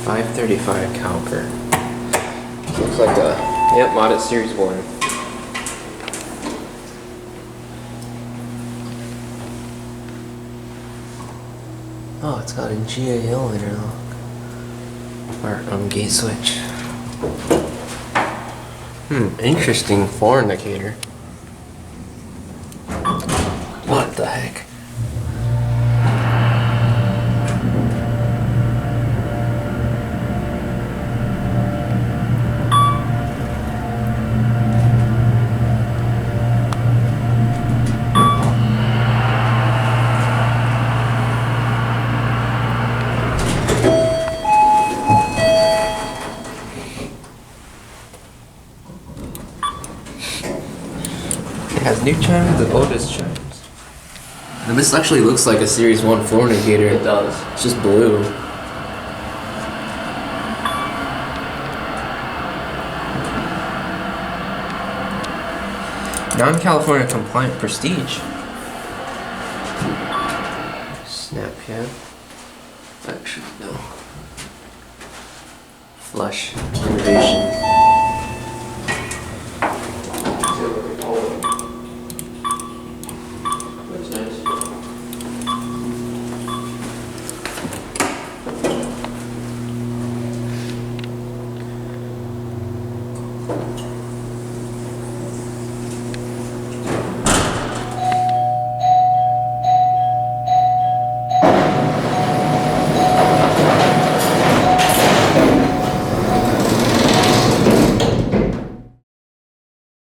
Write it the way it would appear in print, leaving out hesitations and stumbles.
535 Cowper. Looks like a, yep, Modded Series 1. Oh, it's got a GAL interlock. Or gate switch. Interesting floor indicator. What the heck? It has new chimes and OTIS chimes. And this actually looks like a Series 1 floor indicator. It does. It's just blue. Non-California compliant prestige. Snap pad. Actually, no. Flush. Innovation.